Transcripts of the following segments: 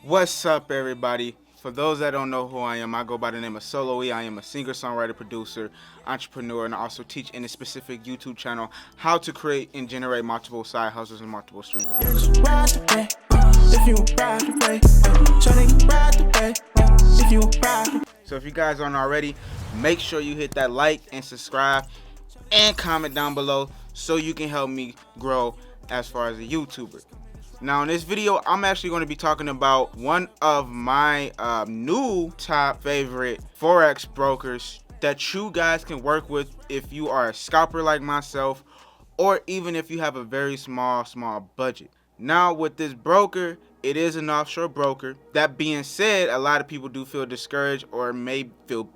What's up, everybody? For those that don't know who I am, I go by the name of Solo E. I am a singer, songwriter, producer, entrepreneur, and I also teach in a specific YouTube channel how to create and generate multiple side hustles and multiple streams of income. So if you guys aren't already, make sure you hit that like and subscribe and comment down below so you can help me grow as far as a YouTuber. Now in this video, I'm actually going to be talking about one of my new top favorite Forex brokers that you guys can work with if you are a scalper like myself, or even if you have a very small budget. Now with this broker, it is an offshore broker. That being said, a lot of people do feel discouraged or may feel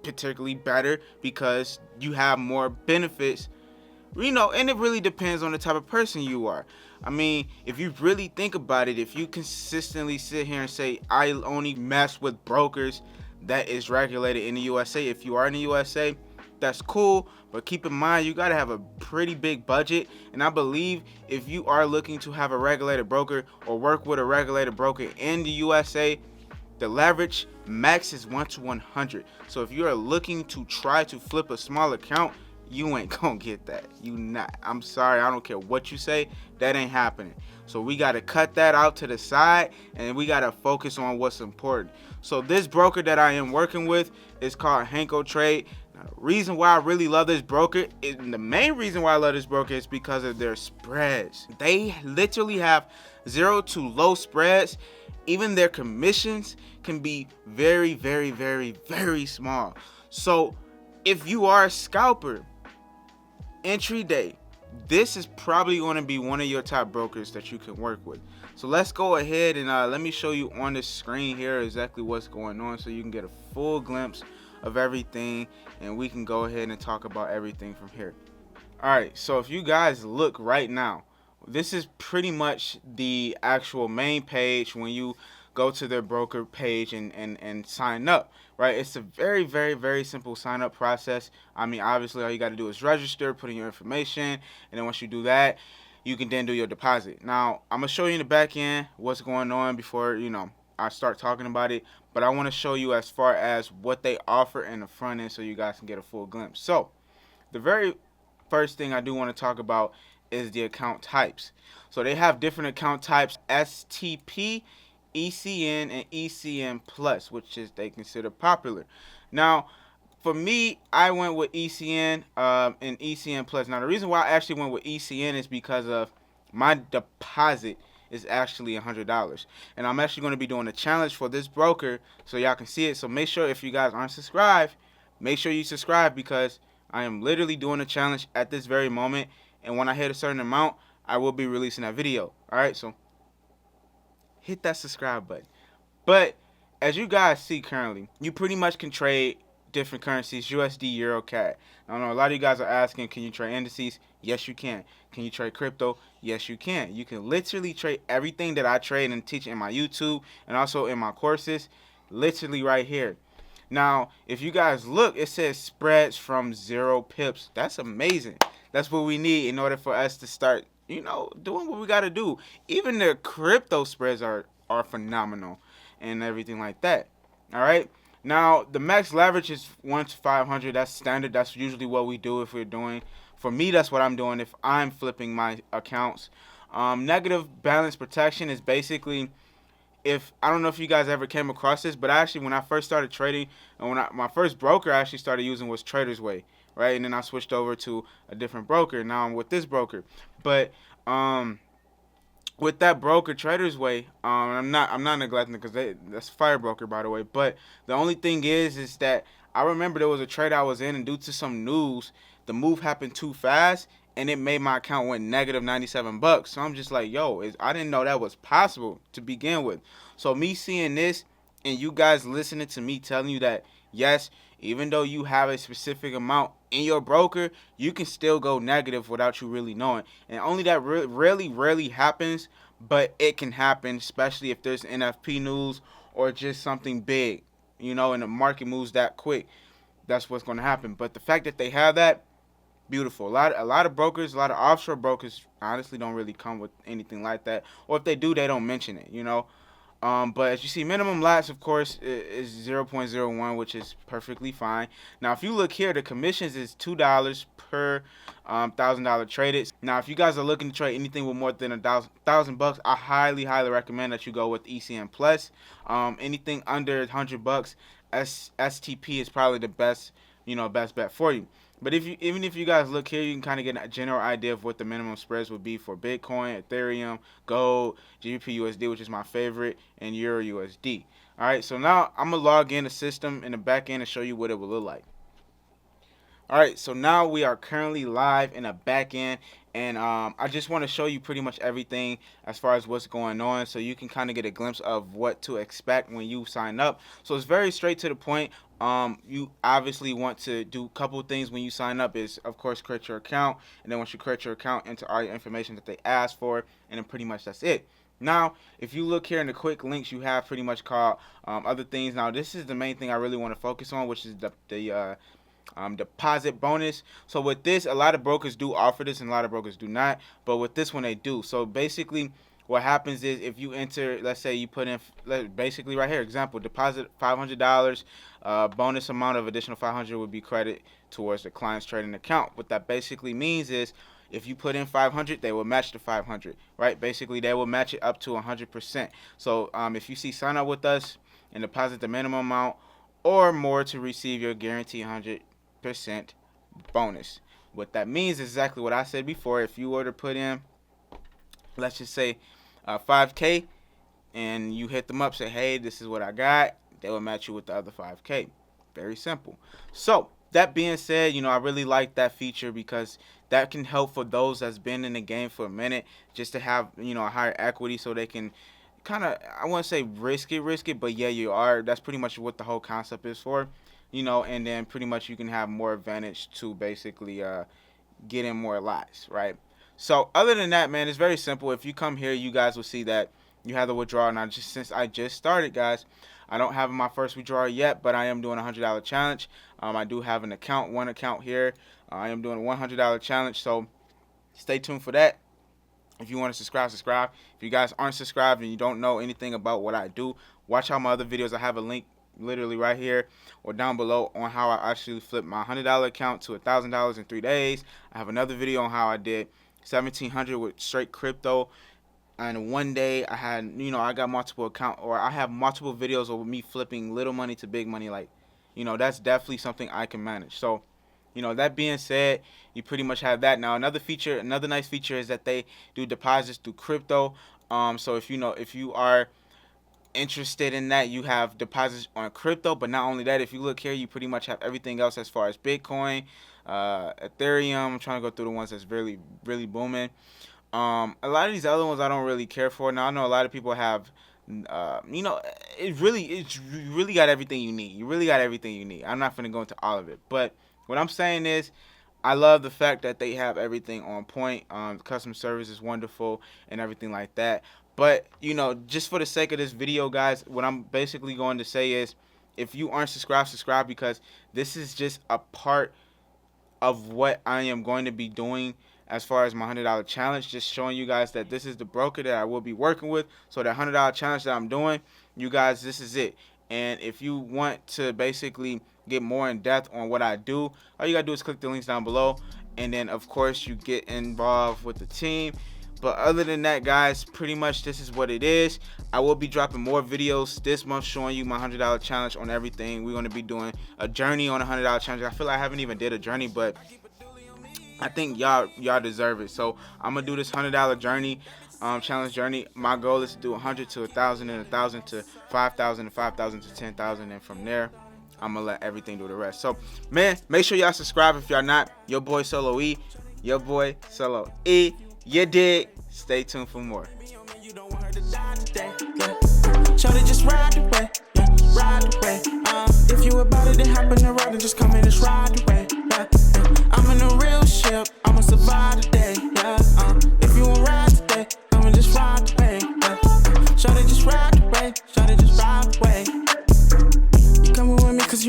particularly better because you have more benefits, and it really depends on the type of person you are. I mean, if you really think about it, if you consistently sit here and say, I only mess with brokers that is regulated in the USA, if you are in the USA, that's cool, but keep in mind, you gotta have a pretty big budget. And I believe if you are looking to have a regulated broker or work with a regulated broker in the USA, the leverage max is 1 to 100. So if you are looking to try to flip a small account, you ain't gonna get that. You not. I'm sorry, I don't care what you say, that ain't happening. So we gotta cut that out to the side and we gotta focus on what's important. So this broker that I am working with is called Hanko Trade. Now, the reason why I really love this broker, and the main reason why I love this broker, is because of their spreads. They literally have zero to low spreads. Even their commissions can be very, very, very, very small. So if you are a scalper, entry day, this is probably going to be one of your top brokers that you can work with. So let's go ahead and let me show you on the screen here exactly what's going on so you can get a full glimpse of everything, and we can go ahead and talk about everything from here. Alright, so if you guys look right now, this is pretty much the actual main page when you go to their broker page and sign up, right? It's a very, very, very simple sign up process. I mean, obviously all you got to do is register, put in your information, and then once you do that, you can then do your deposit. Now, I'm going to show you in the back end what's going on before, I start talking about it, but I want to show you as far as what they offer in the front end so you guys can get a full glimpse. So, the very first thing I do want to talk about is the account types. So they have different account types: STP, ECN, and ECN Plus, which is they consider popular. Now, for me, I went with ECN and ECN Plus. Now, the reason why I actually went with ECN is because of my deposit is actually $100, and I'm actually going to be doing a challenge for this broker so y'all can see it. So make sure, if you guys aren't subscribed, make sure you subscribe, because I am literally doing a challenge at this very moment, and when I hit a certain amount, I will be releasing that video. Alright, so hit that subscribe button. But as you guys see currently, you pretty much can trade different currencies: USD, Euro, CAD. Now, I know a lot of you guys are asking, can you trade indices? Yes, you can. Can you trade crypto? Yes, you can. You can literally trade everything that I trade and teach in my YouTube and also in my courses, literally right here. Now, if you guys look, it says spreads from 0 pips. That's amazing. That's what we need in order for us to start, doing what we got to do. Even the crypto spreads are phenomenal and everything like that. All right. Now, the max leverage is 1 to 500. That's standard. That's usually what we do if we're doing. For me, that's what I'm doing if I'm flipping my accounts. Negative balance protection is basically, if I don't know if you guys ever came across this, but actually when I first started trading, and my first broker I actually started using was Trader's Way, right? And then I switched over to a different broker. Now I'm with this broker. But with that broker, Trader's Way, I'm not neglecting it, because that's Fire Broker, by the way. But the only thing is that I remember there was a trade I was in, and due to some news, the move happened too fast, and it made my account went negative $97. So I'm just like, yo, I didn't know that was possible to begin with. So me seeing this and you guys listening to me telling you that, yes, even though you have a specific amount in your broker, you can still go negative without you really knowing. And only that really rarely happens, but it can happen, especially if there's NFP news or just something big, and the market moves that quick. That's what's going to happen. But the fact that they have that, beautiful. A lot of brokers, a lot of offshore brokers honestly don't really come with anything like that, or if they do, they don't mention it. But as you see, minimum lots, of course, is 0.01, which is perfectly fine. Now, if you look here, the commissions is $2 per $1,000 traded. Now, if you guys are looking to trade anything with more than $1,000, I highly recommend that you go with ECN Plus. Anything under $100, STP is probably the best, best bet for you. But even if you guys look here, you can kind of get a general idea of what the minimum spreads would be for Bitcoin, Ethereum, Gold, GBP USD, which is my favorite, and Euro USD. All right, so now I'm gonna log in the system in the back end and show you what it will look like. All right, so now we are currently live in a back end, and I just want to show you pretty much everything as far as what's going on, so you can kind of get a glimpse of what to expect when you sign up. So it's very straight to the point. You obviously want to do a couple things when you sign up. Is of course create your account, and then once you create your account, enter all your information that they ask for, and then pretty much that's it. Now, if you look here in the quick links, you have pretty much called other things. Now, this is the main thing I really want to focus on, which is the deposit bonus. So with this, a lot of brokers do offer this and a lot of brokers do not, but with this one they do. So basically what happens is, if you enter, let's say you put in, basically right here, example, deposit $500, bonus amount of additional $500 would be credit towards the client's trading account. What that basically means is, if you put in $500, they will match the $500, right? Basically they will match it up to 100%. So if you see sign up with us and deposit the minimum amount or more to receive your guaranteed 100% bonus. What that means is exactly what I said before. If you were to put in, let's just say 5K, and you hit them up, say, hey, this is what I got, they will match you with the other 5K. Very simple. So that being said, I really like that feature because that can help for those that's been in the game for a minute, just to have, a higher equity, so they can kind of, I wouldn't say risk it, but yeah, you are. That's pretty much what the whole concept is for, and then pretty much you can have more advantage to basically get in more lots, right? So other than that, man, it's very simple. If you come here, you guys will see that you have the withdrawal. Now, since I just started, guys, I don't have my first withdrawal yet, but I am doing a $100 challenge. I do have one account here. I am doing a $100 challenge, so stay tuned for that. If you want to subscribe. If you guys aren't subscribed and you don't know anything about what I do, watch out my other videos. I have a link literally right here or down below on how I actually flipped my $100 account to $1,000 in 3 days. I have another video on how I did $1,700 with straight crypto. And one day I had, I got multiple accounts, or I have multiple videos of me flipping little money to big money. Like, that's definitely something I can manage. So, that being said, you pretty much have that. Now, another nice feature is that they do deposits through crypto. So if you are interested in that, you have deposits on crypto. But not only that, if you look here, you pretty much have everything else as far as Bitcoin, Ethereum. I'm trying to go through the ones that's really, really booming. A lot of these other ones I don't really care for. Now, I know a lot of people have, you really got everything you need. You really got everything you need. I'm not going to go into all of it. But what I'm saying is, I love the fact that they have everything on point. Customer service is wonderful and everything like that. But, just for the sake of this video, guys, what I'm basically going to say is, if you aren't subscribe, because this is just a part of what I am going to be doing as far as my $100 challenge, just showing you guys that this is the broker that I will be working with. So the $100 challenge that I'm doing, you guys, this is it. And if you want to basically get more in depth on what I do, all you gotta do is click the links down below, and then of course you get involved with the team. But other than that, guys, pretty much this is what it is. I will be dropping more videos this month showing you my $100 challenge on everything. We're going to be doing a journey on a $100 challenge. I feel like I haven't even did a journey, but I think y'all deserve it. So I'm going to do this $100 journey, challenge journey. My goal is to do 100 to 1,000 and 1,000 to 5,000 and 5,000 to 10,000. And from there, I'm going to let everything do the rest. So, man, make sure y'all subscribe if y'all not. Your boy Solo E. Your boy Solo E. You dig? Stay tuned for more. Shorty, just ride away, ride away. If you about it, then hop in the ride and just come in and ride away.